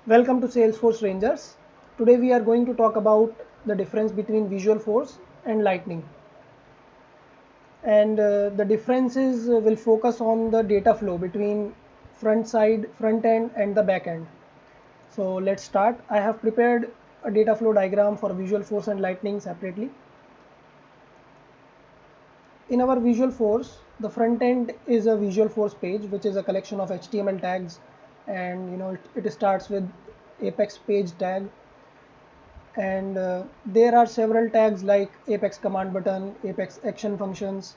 Welcome to Salesforce Rangers. Today we are going to talk about the difference between Visualforce and Lightning. And the differences will focus on the data flow between front end and the back end. So let's start. I have prepared a data flow diagram for Visualforce and Lightning separately. In our Visualforce, the front end is a Visualforce page, which is a collection of HTML tags, and it starts with Apex page tag, and there are several tags like Apex command button, Apex action functions.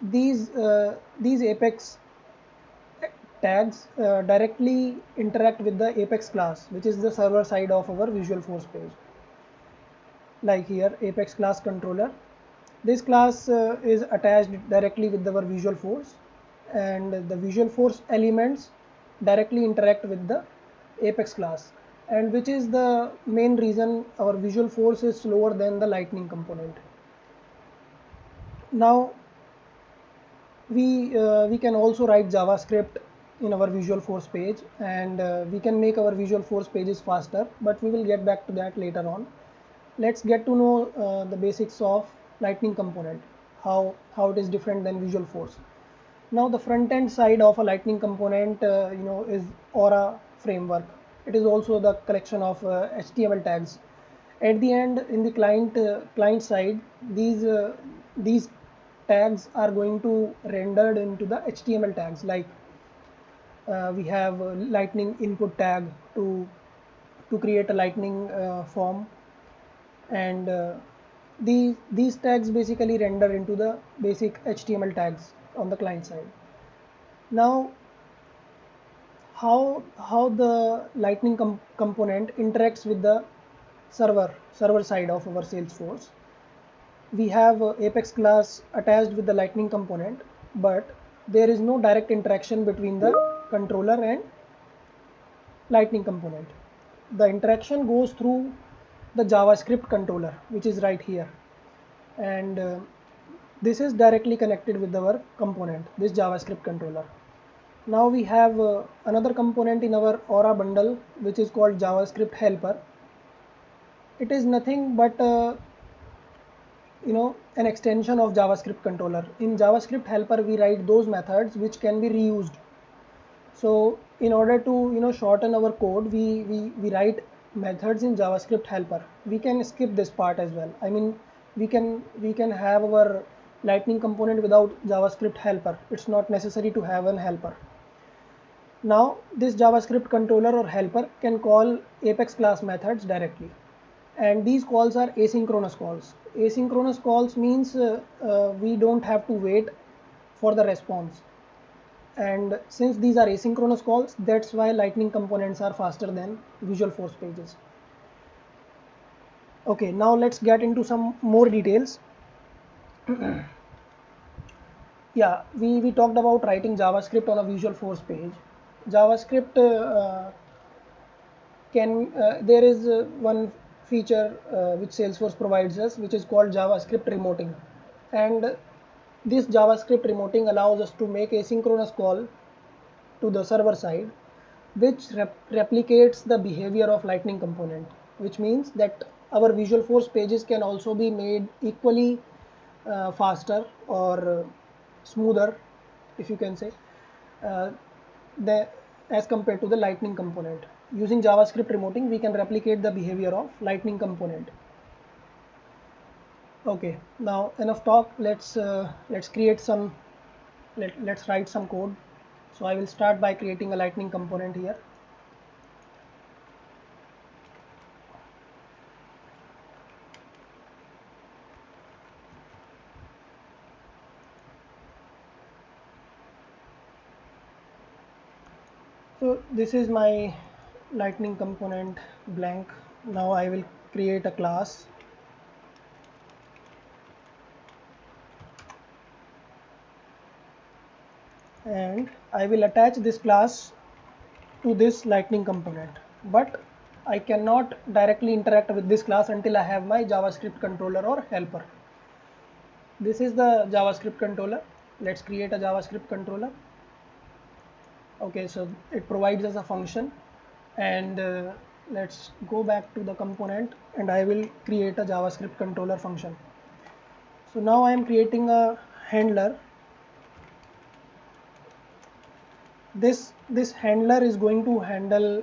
These Apex tags directly interact with the Apex class, which is the server side of our Visualforce page. Like here, Apex class controller. This class is attached directly with our Visualforce, and the Visualforce elements directly interact with the Apex class, and which is the main reason our Visualforce is slower than the Lightning component. Now we can also write JavaScript in our Visualforce page, and we can make our Visualforce pages faster, but we will get back to that later on. Let's get to know the basics of Lightning component, how it is different than Visualforce. Now the front end side of a Lightning component is Aura framework. It is also the collection of HTML tags. At the end, in the client side, these tags are going to rendered into the HTML tags. Like we have a Lightning input tag to create a Lightning form, and these tags basically render into the basic HTML tags on the client side. Now how the Lightning component interacts with the server side of our Salesforce. We have Apex class attached with the Lightning component, but there is no direct interaction between the controller and Lightning component. The interaction goes through the JavaScript controller, which is right here, and this is directly connected with our component, this JavaScript controller. Now we have another component in our Aura bundle, which is called JavaScript helper. It is nothing but an extension of JavaScript controller. In JavaScript helper, we write those methods which can be reused. So in order to shorten our code, we write methods in JavaScript helper. We can skip this part as well. I mean, we can have our Lightning component without JavaScript helper. It's not necessary to have an helper. Now this JavaScript controller or helper can call Apex class methods directly, and these calls are asynchronous calls. Asynchronous calls means we don't have to wait for the response, and since these are asynchronous calls, that's why Lightning components are faster than Visualforce pages. Okay, now let's get into some more details. Yeah, we talked about writing JavaScript on a Visualforce page. JavaScript there is one feature which Salesforce provides us, which is called JavaScript remoting, and this JavaScript remoting allows us to make asynchronous call to the server side, which replicates the behavior of Lightning component, which means that our Visualforce pages can also be made equally faster or smoother, if you can say, uh, the, as compared to the Lightning component. Using JavaScript remoting, we can replicate the behavior of Lightning component. Okay, now enough talk. Let's create some. Let's write some code. So I will start by creating a Lightning component here. So this is my Lightning component blank. Now I will create a class, and I will attach this class to this Lightning component. But I cannot directly interact with this class until I have my JavaScript controller or helper. This is the JavaScript controller. Let's create a JavaScript controller. Okay, so it provides us a function, and let's go back to the component, and I will create a JavaScript controller function. So now I am creating a handler. This handler is going to handle,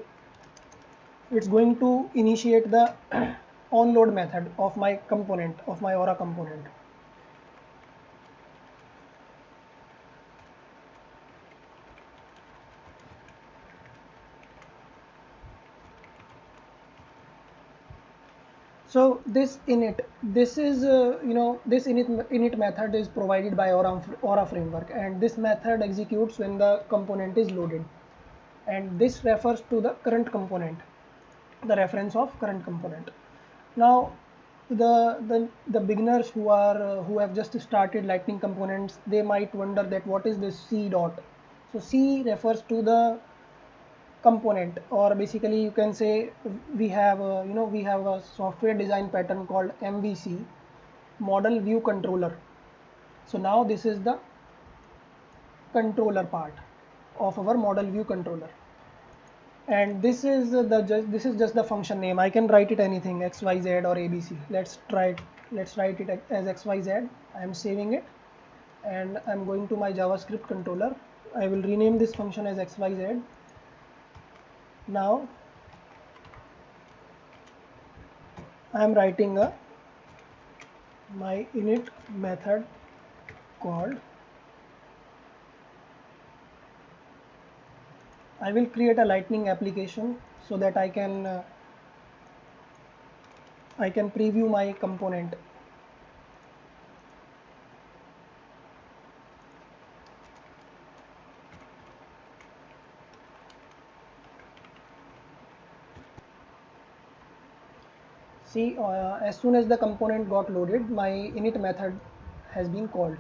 it's going to initiate the onload method of my component, of my Aura component. So this init, this is this init method is provided by Aura framework, and this method executes when the component is loaded, and this refers to the current component, the reference of current component. Now the beginners who have just started Lightning components, they might wonder that what is this C dot. So C refers to the component, or basically you can say we have we have a software design pattern called MVC, model view controller. So now this is the controller part of our model view controller, and this is this is just the function name. I can write it anything, xyz or abc. Let's write it as xyz. I am saving it, and I'm going to my JavaScript controller. I will rename this function as xyz. Now I am writing my init method called, I will create a Lightning application so that I can preview my component. See, as soon as the component got loaded, my init method has been called.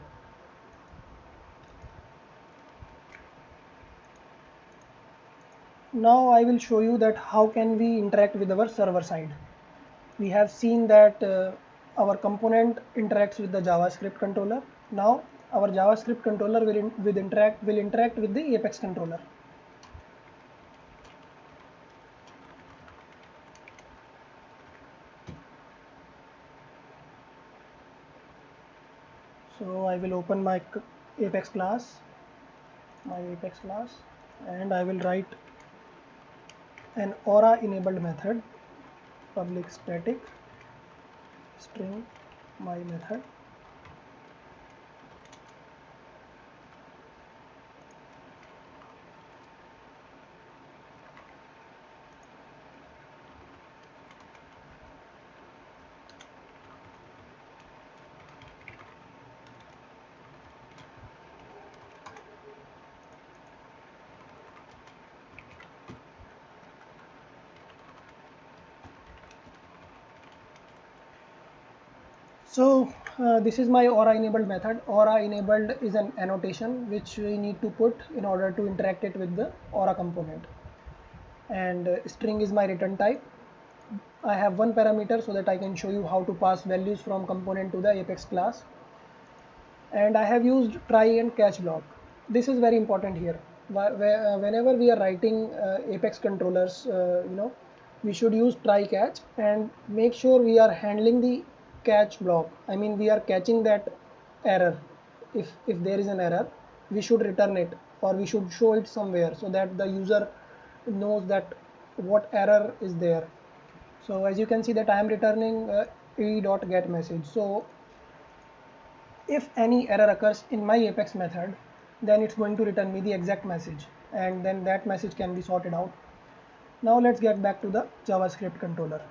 Now I will show you that how can we interact with our server side. We have seen that our component interacts with the JavaScript controller. Now our JavaScript controller will interact with the Apex controller. So I will open my Apex class, and I will write an Aura enabled method, public static string my method. So this is my Aura enabled method. Aura enabled is an annotation which we need to put in order to interact it with the Aura component. And string is my return type. I have one parameter so that I can show you how to pass values from component to the Apex class. And I have used try and catch block. This is very important here. Whenever we are writing Apex controllers, we should use try catch and make sure we are handling the catch block. I mean, we are catching that error. If there is an error, we should return it, or we should show it somewhere so that the user knows that what error is there. So as you can see that I am returning e.get message. So if any error occurs in my Apex method, then it's going to return me the exact message, and then that message can be sorted out. Now let's get back to the JavaScript controller.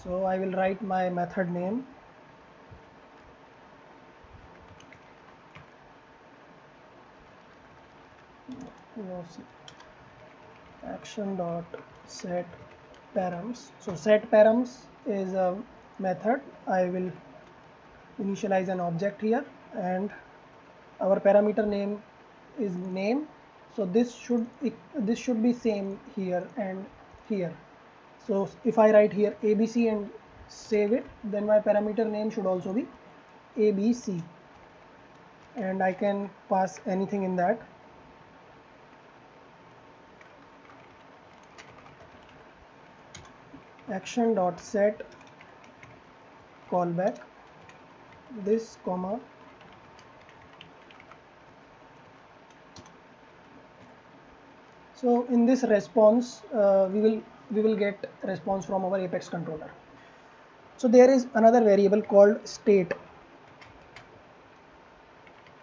So I will write my method name, action dot set params. So set params is a method. I will initialize an object here, and our parameter name is name. So this should be same here and here. So if I write here ABC and save it, then my parameter name should also be ABC, and I can pass anything in that. action dot set callback this comma so in this response we will get response from our Apex controller. So there is another variable called state,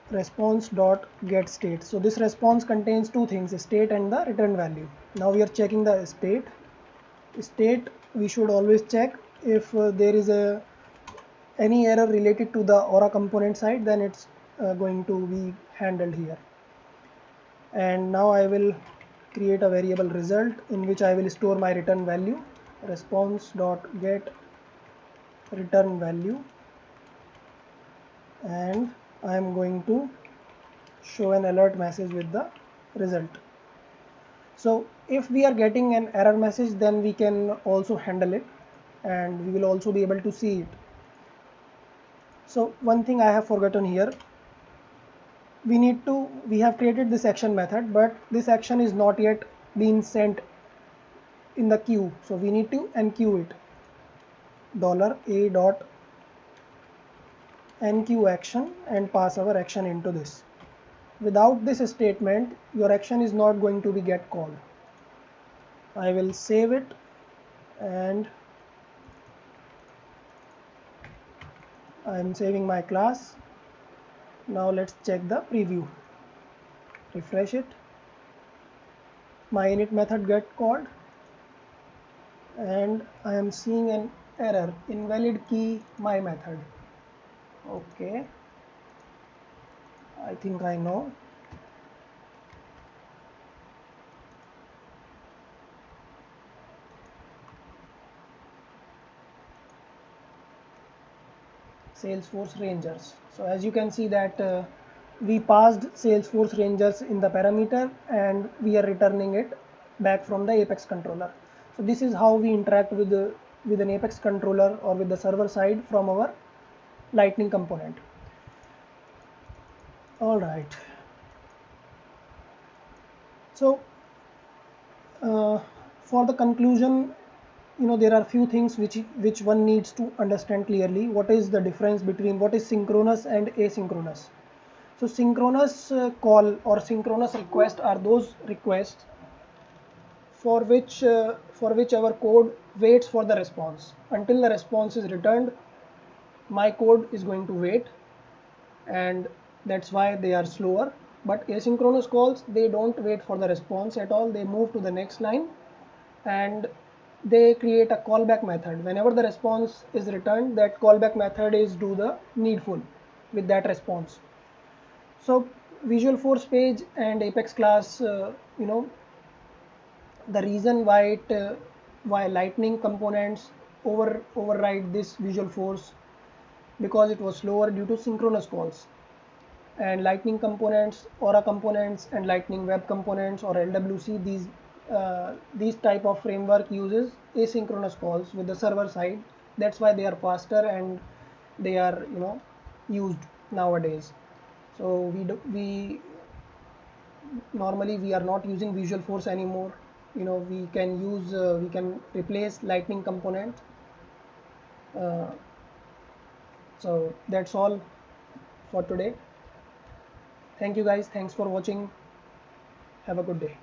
response dot get state. So this response contains two things, state and the return value. Now we are checking the state. We should always check if there is any error related to the Aura component side, then it's going to be handled here. And now I will create a variable result in which I will store my return value, response dot get return value, and I am going to show an alert message with the result. So if we are getting an error message, then we can also handle it and we will also be able to see it. So one thing I have forgotten here, we have created this action method, but this action is not yet been sent in the queue, so we need to enqueue it, $a dot enqueue action, and pass our action into this. Without this statement, your action is not going to be get called. I will save it and I am saving my class. Now let's check the preview. Refresh it. My init method get called and I am seeing an error, invalid key my method. Okay, I think I know. Salesforce Rangers. So as you can see that we passed Salesforce Rangers in the parameter and we are returning it back from the Apex controller. So this is how we interact with an Apex controller or with the server side from our Lightning component. All right. So for the conclusion, there are few things which one needs to understand clearly. What is the difference between what is synchronous and asynchronous? So synchronous call or synchronous request are those requests for which our code waits for the response. Until the response is returned, my code is going to wait, and that's why they are slower. But asynchronous calls, they don't wait for the response at all. They move to the next line and they create a callback method. Whenever the response is returned, that callback method is do the needful with that response. So Visualforce page and Apex class, the reason why Lightning components override this Visualforce, because it was slower due to synchronous calls. And Lightning components, Aura components, and Lightning Web components or LWC, these type of framework uses asynchronous calls with the server side. That's why they are faster and they are used nowadays. So we normally we are not using Visualforce anymore. We can replace Lightning component. So that's all for today. Thank you guys. Thanks for watching. Have a good day.